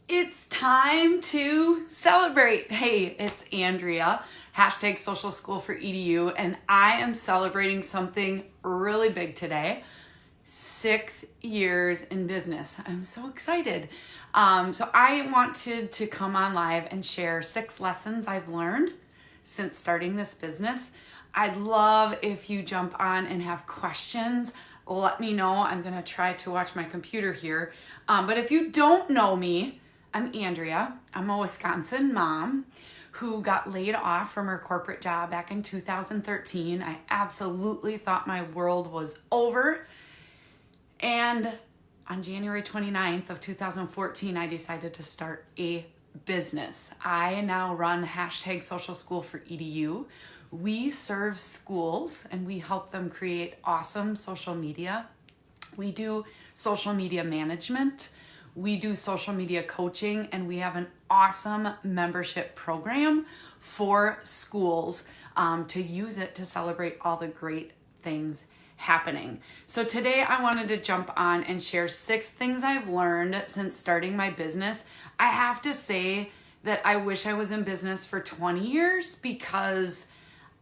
It's time to celebrate. Hey, it's Andrea, hashtag social school for EDU, and I am celebrating something really big today. 6 years in business. I'm so excited. So I wanted to come on live and share 6 lessons I've learned since starting this business. I'd love if you jump on and have questions. Let me know. I'm going to try to watch my computer here. But if you don't know me, I'm Andrea. I'm a Wisconsin mom who got laid off from her corporate job back in 2013. I absolutely thought my world was over. And on January 29th of 2014, I decided to start a business. I now run hashtag social school for EDU. We serve schools and we help them create awesome social media. We do social media management. We do social media coaching, and we have an awesome membership program for schools to use it to celebrate all the great things happening. So today I wanted to jump on and share 6 things I've learned since starting my business. I have to say that I wish I was in business for 20 years because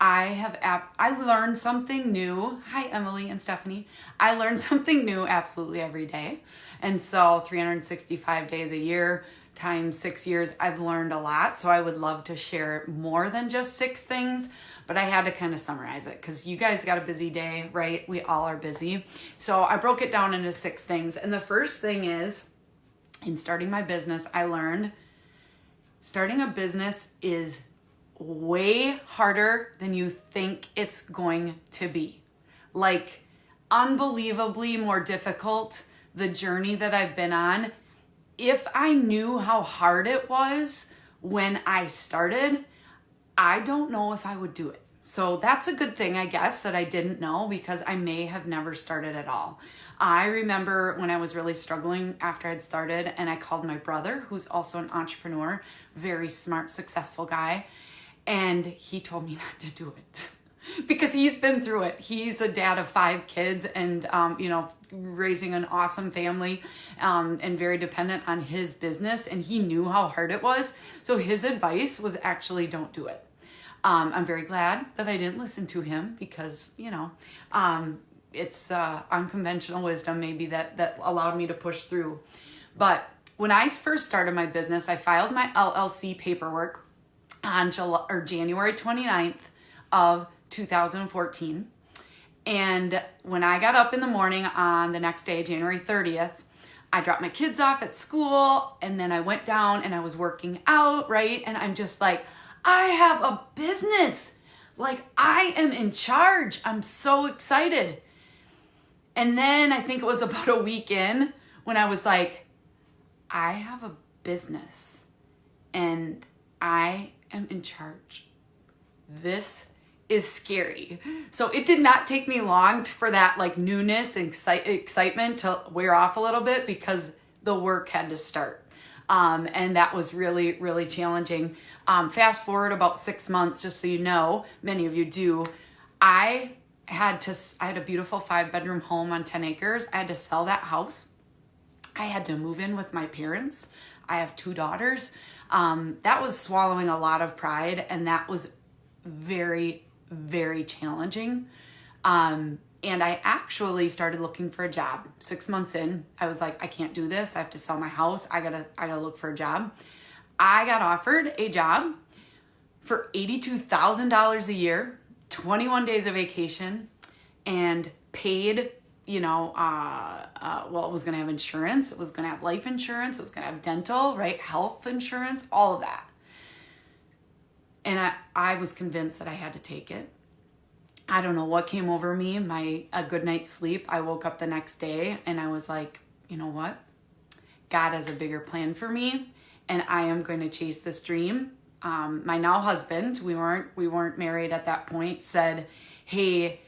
I learned something new. Hi, Emily and Stephanie. I learn something new absolutely every day. And so 365 days a year times 6 years, I've learned a lot. So I would love to share more than just 6 things, but I had to kind of summarize it because you guys got a busy day, right? We all are busy. So I broke it down into 6 things. And the first thing is, in starting my business, I learned starting a business is way harder than you think it's going to be. Like, unbelievably more difficult, the journey that I've been on. If I knew how hard it was when I started, I don't know if I would do it. So that's a good thing, I guess, that I didn't know, because I may have never started at all. I remember when I was really struggling after I'd started, and I called my brother, who's also an entrepreneur, very smart, successful guy, and he told me not to do it because he's been through it. He's a dad of 5 kids and, raising an awesome family and very dependent on his business. And he knew how hard it was. So his advice was actually don't do it. I'm very glad that I didn't listen to him because, it's unconventional wisdom maybe that allowed me to push through. But when I first started my business, I filed my LLC paperwork on January 29th of 2014. And when I got up in the morning on the next day, January 30th, I dropped my kids off at school, and then I went down and I was working out, right? And I'm just like, I have a business. Like, I am in charge. I'm so excited. And then I think it was about a week in when I was like, I have a business and I am in charge. This is scary. So it did not take me long for that like newness and excitement to wear off a little bit, because the work had to start. And that was really, really challenging. Fast forward about 6 months, just so you know, many of you do, I had a beautiful 5-bedroom home on 10 acres. I had to sell that house. I had to move in with my parents. I have 2 daughters. That was swallowing a lot of pride, and that was very, very challenging. And I actually started looking for a job. 6 months in, I was like, I can't do this. I have to sell my house. I gotta look for a job. I got offered a job for $82,000 a year, 21 days of vacation, and paid, it was going to have insurance. It was going to have life insurance. It was going to have dental, right? Health insurance, all of that. And I was convinced that I had to take it. I don't know what came over me, a good night's sleep. I woke up the next day and I was like, you know what? God has a bigger plan for me, and I am going to chase this dream. My now husband, we weren't married at that point, said, hey,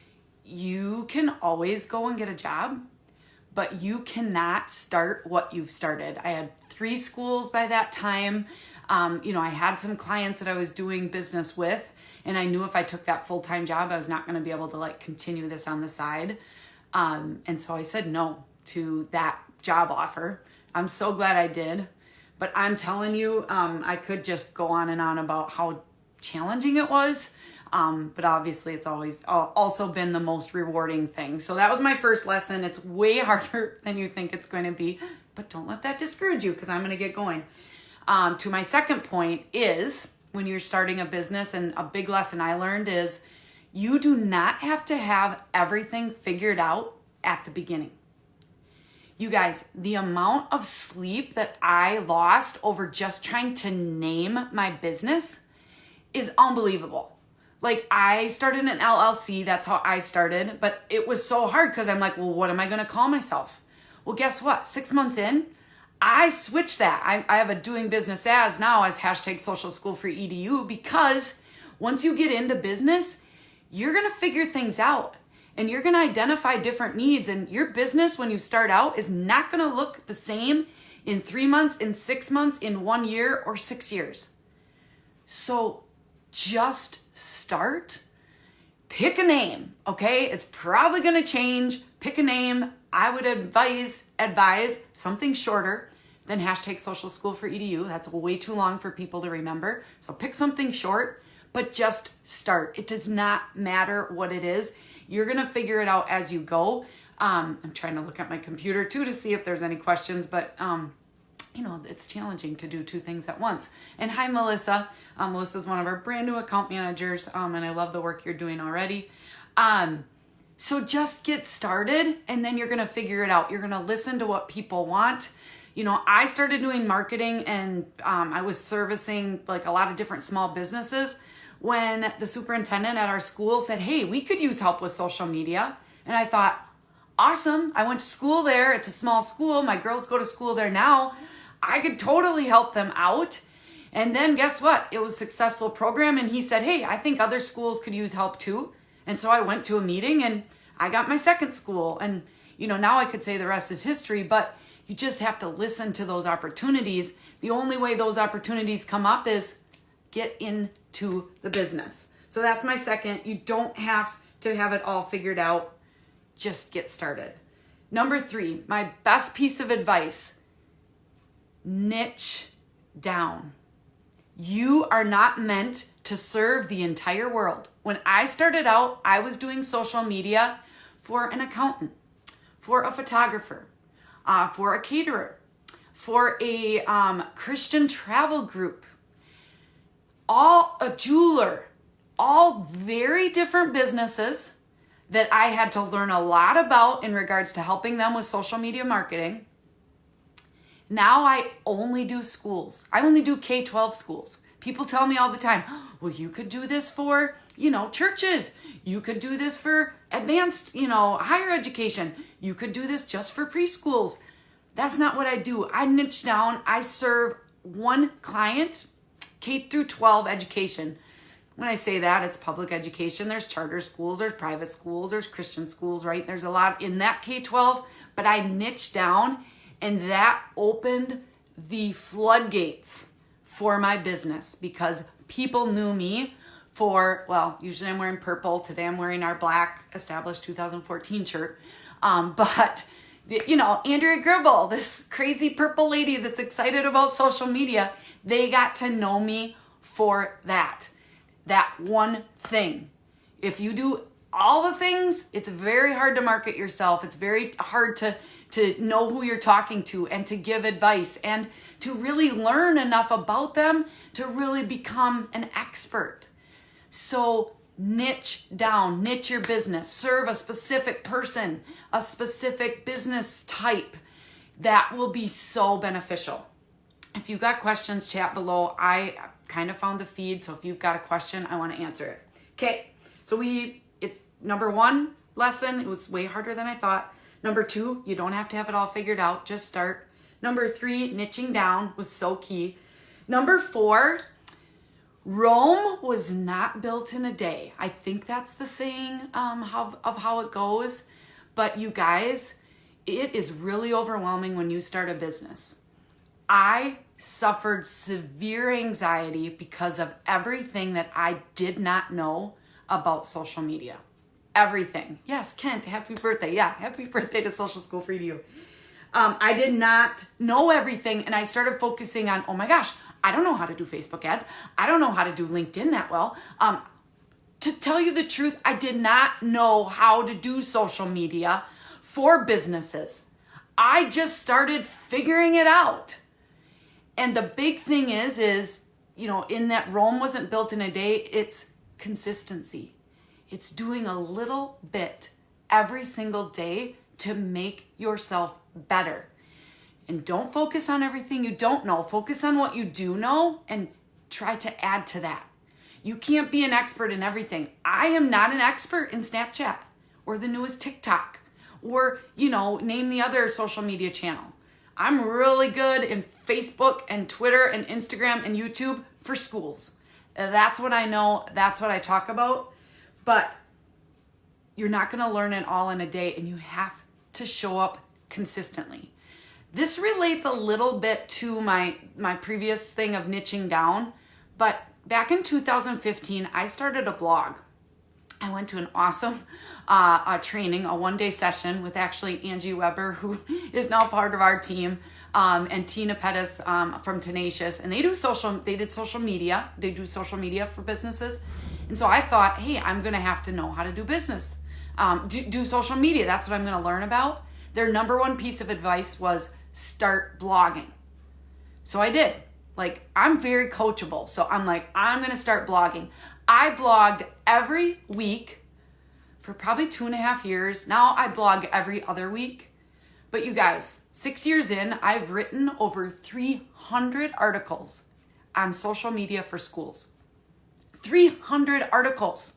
you can always go and get a job, but you cannot start what you've started. I had 3 schools by that time. I had some clients that I was doing business with, and I knew if I took that full-time job, I was not going to be able to continue this on the side. And so I said no to that job offer. I'm so glad I did. But I'm telling you, I could just go on and on about how challenging it was. But obviously it's always also been the most rewarding thing. So that was my first lesson. It's way harder than you think it's going to be, but don't let that discourage you, because I'm going to get going. To my second point is, when you're starting a business, and a big lesson I learned is, you do not have to have everything figured out at the beginning. You guys, the amount of sleep that I lost over just trying to name my business is unbelievable. Like, I started an LLC, that's how I started, but it was so hard because I'm like, well, what am I going to call myself? Well, guess what? 6 months in, I switched that. I have a doing business as now as hashtag social school for EDU, because once you get into business, you're going to figure things out and you're going to identify different needs. And your business, when you start out, is not going to look the same in 3 months, in 6 months, in 1 year, or 6 years. So just start, pick a name, okay? It's probably going to change. Pick a name. I would advise something shorter than hashtag social school for EDU. That's way too long for people to remember. So pick something short, but just start. It does not matter what it is. You're going to figure it out as you go. I'm trying to look at my computer too to see if there's any questions, but it's challenging to do two things at once. And hi, Melissa. Melissa's one of our brand new account managers, and I love the work you're doing already. So just get started, and then you're going to figure it out. You're going to listen to what people want. I started doing marketing, and I was servicing like a lot of different small businesses when the superintendent at our school said, hey, we could use help with social media. And I thought, awesome. I went to school there. It's a small school. My girls go to school there now. I could totally help them out. And then guess what? It was a successful program. And he said, hey, I think other schools could use help too. And so I went to a meeting and I got my second school. And, now I could say the rest is history, but you just have to listen to those opportunities. The only way those opportunities come up is get into the business. So that's my second. You don't have to have it all figured out. Just get started. Number 3, my best piece of advice: niche down. You are not meant to serve the entire world. When I started out, I was doing social media for an accountant, for a photographer, for a caterer, for a Christian travel group, a jeweler, all very different businesses that I had to learn a lot about in regards to helping them with social media marketing. Now I only do schools. I only do K-12 schools. People tell me all the time, well, you could do this for, churches. You could do this for advanced, higher education. You could do this just for preschools. That's not what I do. I niche down. I serve one client, K through 12 education. When I say that, it's public education. There's charter schools, there's private schools, there's Christian schools, right? There's a lot in that K-12, but I niche down, and that opened the floodgates for my business because people knew me for, usually I'm wearing purple. Today I'm wearing our black established 2014 shirt. But Andrea Gribble, this crazy purple lady that's excited about social media, they got to know me for that one thing. If you do all the things, it's very hard to market yourself. It's very hard to know who you're talking to and to give advice and to really learn enough about them to really become an expert. So niche down, niche your business, serve a specific person, a specific business type. That will be so beneficial. If you've got questions, chat below. I kind of found the feed, so if you've got a question, I want to answer it. Okay, so number 1 lesson, it was way harder than I thought. Number 2, you don't have to have it all figured out, just start. Number 3, niching down was so key. Number 4, Rome was not built in a day. I think that's the saying of how it goes. But you guys, it is really overwhelming when you start a business. I suffered severe anxiety because of everything that I did not know about social media. Everything. Yes, Kent, happy birthday. Yeah, happy birthday to Social School for You. I did not know everything, and I started focusing on, oh my gosh, I don't know how to do Facebook ads. I don't know how to do LinkedIn that well. To tell you the truth, I did not know how to do social media for businesses. I just started figuring it out. And the big thing is, in that Rome wasn't built in a day, it's consistency. It's doing a little bit every single day to make yourself better. And don't focus on everything you don't know. Focus on what you do know and try to add to that. You can't be an expert in everything. I am not an expert in Snapchat or the newest TikTok or, name the other social media channel. I'm really good in Facebook and Twitter and Instagram and YouTube for schools. That's what I know. That's what I talk about. But you're not going to learn it all in a day, and you have to show up consistently. This relates a little bit to my previous thing of niching down, but back in 2015, I started a blog. I went to an awesome training, a one-day session with actually Angie Weber, who is now part of our team, and Tina Pettis from Tenacious. And they did social media. They do social media for businesses. And so I thought, hey, I'm going to have to know how to do business, do social media. That's what I'm going to learn about. Their number one piece of advice was start blogging. So I did. I'm very coachable. So I'm going to start blogging. I blogged every week for probably 2.5 years. Now I blog every other week. But you guys, 6 years in, I've written over 300 articles on social media for schools. 300 articles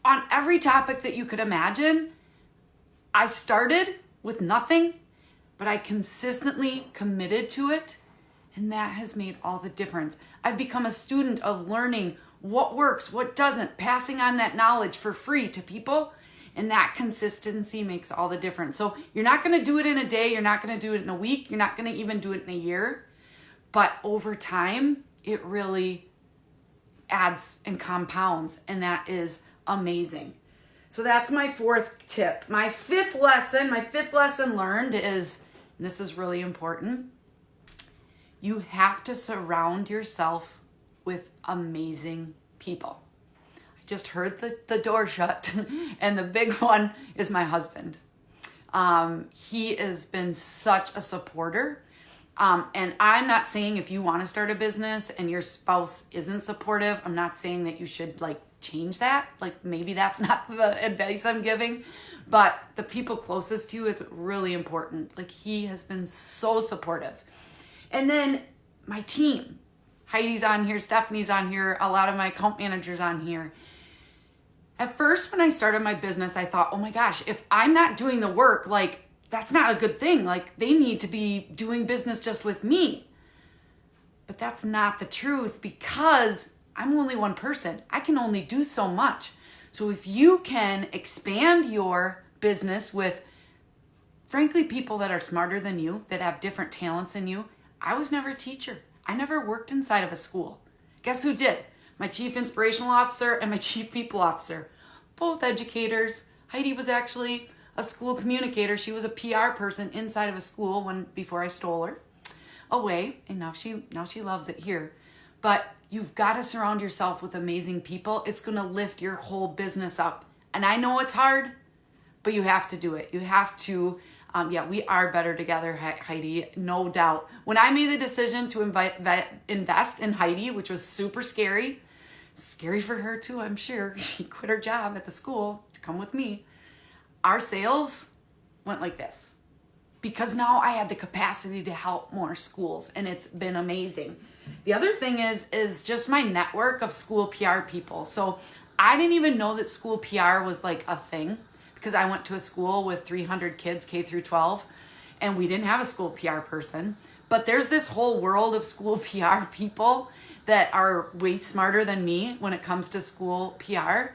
on every topic that you could imagine. I started with nothing, but I consistently committed to it. And that has made all the difference. I've become a student of learning what works, what doesn't, passing on that knowledge for free to people. And that consistency makes all the difference. So you're not going to do it in a day. You're not going to do it in a week. You're not going to even do it in a year. But over time, it really adds and compounds. And that is amazing. So that's my fourth tip. My fifth lesson learned is, and this is really important, you have to surround yourself with amazing people. I just heard the door shut, and the big one is my husband. He has been such a supporter. And I'm not saying if you want to start a business and your spouse isn't supportive, I'm not saying that you should change that. Maybe that's not the advice I'm giving, but the people closest to you is really important. He has been so supportive. And then my team, Heidi's on here, Stephanie's on here, a lot of my account managers on here. At first, when I started my business, I thought, oh my gosh, if I'm not doing the work, that's not a good thing. They need to be doing business just with me. But that's not the truth, because I'm only one person. I can only do so much. So if you can expand your business with, frankly, people that are smarter than you, that have different talents than you. I was never a teacher. I never worked inside of a school. Guess who did? My chief inspirational officer and my chief people officer. Both educators. Heidi was actually a school communicator. She was a PR person inside of a school before I stole her away, and now she loves it here. But you've got to surround yourself with amazing people. It's going to lift your whole business up. And I know it's hard, but you have to do it. You have to. We are better together, Heidi, no doubt. When I made the decision to invest in Heidi, which was super scary for her too, I'm sure. She quit her job at the school to come with me. Our sales went like this, because now I had the capacity to help more schools, and it's been amazing. The other thing is just my network of school PR people. So I didn't even know that school PR was a thing, because I went to a school with 300 kids, K through 12, and we didn't have a school PR person. But there's this whole world of school PR people that are way smarter than me when it comes to school PR.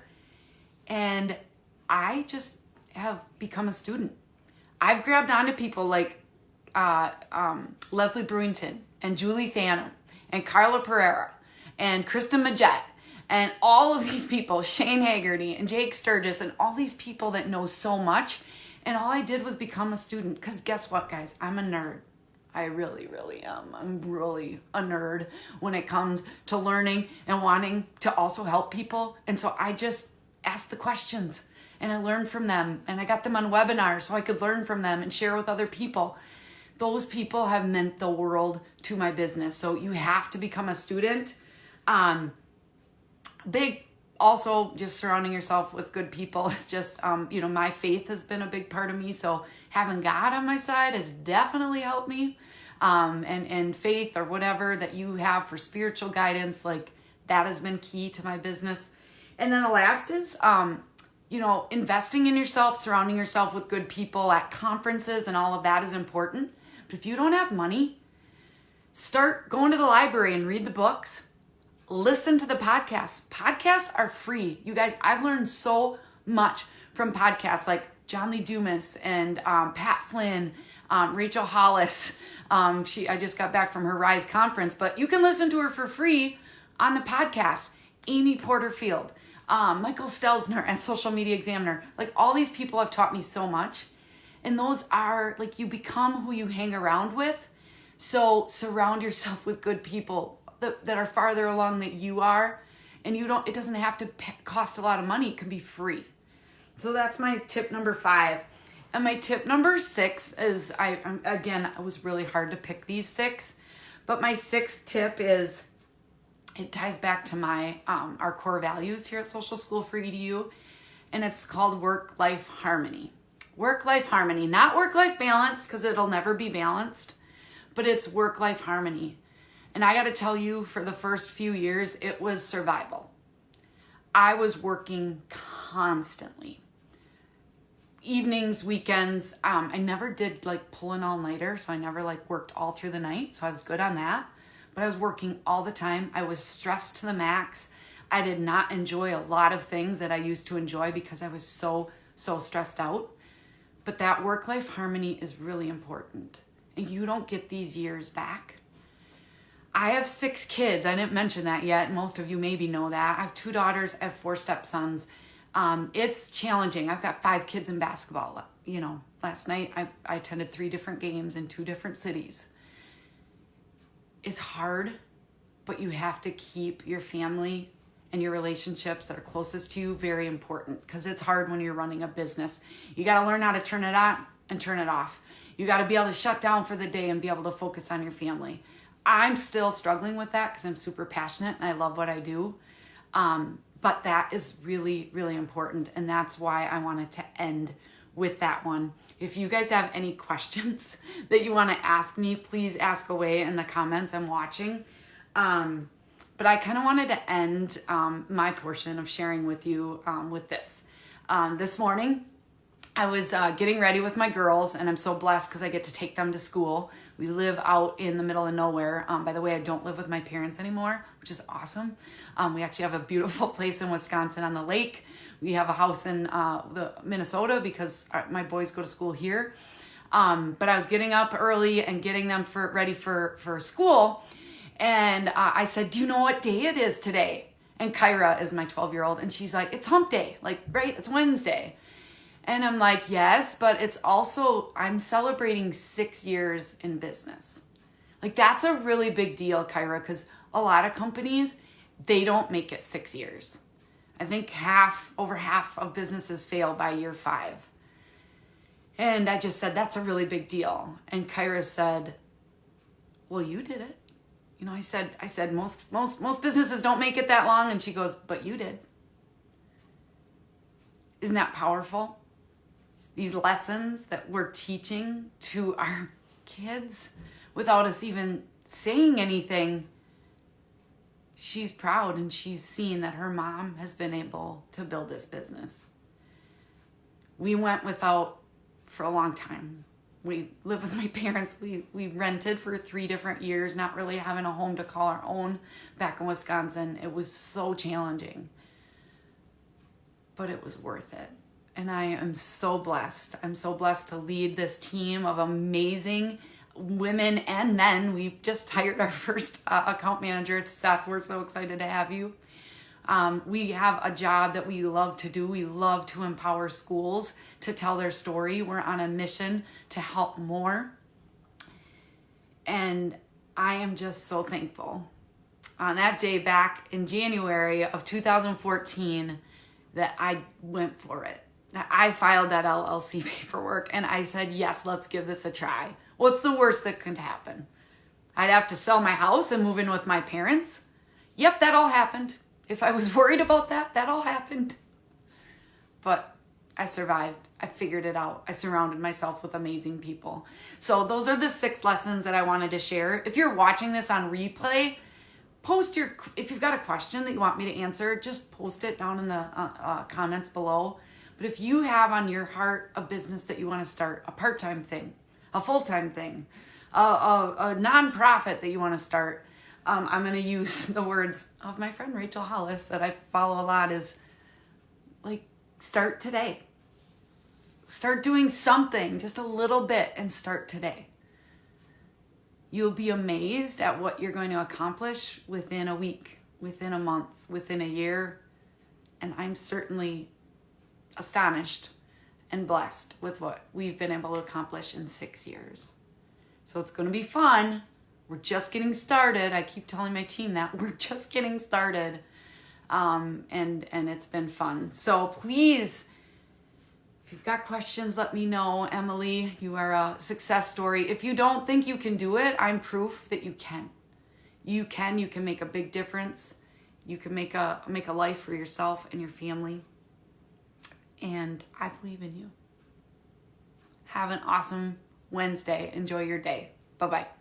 And I just have become a student. I've grabbed onto people like Leslie Brewington and Julie Thanem and Carla Pereira and Kristen Majette. And all of these people, Shane Haggerty and Jake Sturgis, and all these people that know so much. And all I did was become a student. Because guess what, guys? I'm a nerd. I really, really am. I'm really a nerd when it comes to learning and wanting to also help people. And so I just asked the questions and I learned from them. And I got them on webinars so I could learn from them and share with other people. Those people have meant the world to my business. So you have to become a student. Also, just surrounding yourself with good people is just, my faith has been a big part of me. So having God on my side has definitely helped me. And faith or whatever that you have for spiritual guidance, like that has been key to my business. And then the last is, investing in yourself, surrounding yourself with good people at conferences and all of that is important. But if you don't have money, start going to the library and read the books. Listen to the podcasts. Podcasts are free. You guys, I've learned so much from podcasts like John Lee Dumas and Pat Flynn, Rachel Hollis. I just got back from her Rise conference, but you can listen to her for free on the podcast. Amy Porterfield, Michael Stelzner at Social Media Examiner. Like all these people have taught me so much. And those are like you become who you hang around with. So surround yourself with good people that are farther along than you are, and it doesn't have to cost a lot of money. It can be free. So that's my tip number 5. And my tip number 6 is, it was really hard to pick these 6, but my 6th tip is, it ties back to our core values here at Social School for EDU, and it's called work-life harmony. Work-life harmony, not work-life balance, because it'll never be balanced, but it's work-life harmony. And I got to tell you, for the first few years, it was survival. I was working constantly. Evenings, weekends. I never did like pull an all-nighter, so I never worked all through the night. So I was good on that. But I was working all the time. I was stressed to the max. I did not enjoy a lot of things that I used to enjoy because I was so stressed out. But that work-life harmony is really important. And you don't get these years back. I have 6 kids. I didn't mention that yet. Most of you maybe know that. I have 2 daughters. I have 4 stepsons. It's challenging. I've got 5 kids in basketball. Last night I attended 3 different games in 2 different cities. It's hard, but you have to keep your family and your relationships that are closest to you very important, because it's hard when you're running a business. You got to learn how to turn it on and turn it off. You got to be able to shut down for the day and be able to focus on your family. I'm still struggling with that because I'm super passionate and I love what I do. But that is really, really important. And that's why I wanted to end with that one. If you guys have any questions that you want to ask me, please ask away in the comments. I'm watching. But I kind of wanted to end my portion of sharing with you with this. This morning, I was getting ready with my girls, and I'm so blessed because I get to take them to school. We live out in the middle of nowhere. By the way, I don't live with my parents anymore, which is awesome. We actually have a beautiful place in Wisconsin on the lake. We have a house in the Minnesota because my boys go to school here. But I was getting up early and getting them ready for school. And I said, do you know what day it is today? And Kyra is my 12-year-old, and she's like, it's hump day. Right, it's Wednesday. And I'm like, yes, but it's also, I'm celebrating 6 years in business. That's a really big deal, Kyra, because a lot of companies, they don't make it 6 years. I think over half of businesses fail by year 5. And I just said, that's a really big deal. And Kyra said, well, you did it. I said, most businesses don't make it that long. And she goes, but you did. Isn't that powerful? These lessons that we're teaching to our kids without us even saying anything. She's proud and she's seen that her mom has been able to build this business. We went without for a long time. We lived with my parents. We rented for 3 different years, not really having a home to call our own back in Wisconsin. It was so challenging, but it was worth it. And I am so blessed. I'm so blessed to lead this team of amazing women and men. We've just hired our first account manager. It's Seth. We're so excited to have you. We have a job that we love to do. We love to empower schools to tell their story. We're on a mission to help more. And I am just so thankful on that day back in January of 2014 that I went for it. That I filed that LLC paperwork and I said, yes, let's give this a try. What's the worst that could happen? I'd have to sell my house and move in with my parents. Yep, that all happened. If I was worried about that, that all happened. But I survived. I figured it out. I surrounded myself with amazing people. So those are the 6 lessons that I wanted to share. If you're watching this on replay, if you've got a question that you want me to answer, just post it down in the comments below. But if you have on your heart a business that you want to start, a part-time thing, a full-time thing, a nonprofit that you want to start, I'm going to use the words of my friend Rachel Hollis that I follow a lot is like, start today. Start doing something, just a little bit, and start today. You'll be amazed at what you're going to accomplish within a week, within a month, within a year. And I'm certainly astonished and blessed with what we've been able to accomplish in 6 years. So it's going to be fun. We're just getting started. I keep telling my team that we're just getting started. And it's been fun. So please, if you've got questions, let me know. Emily, you are a success story. If you don't think you can do it, I'm proof that you can. You can make a big difference. You can make a life for yourself and your family. And I believe in you. Have an awesome Wednesday. Enjoy your day. Bye-bye.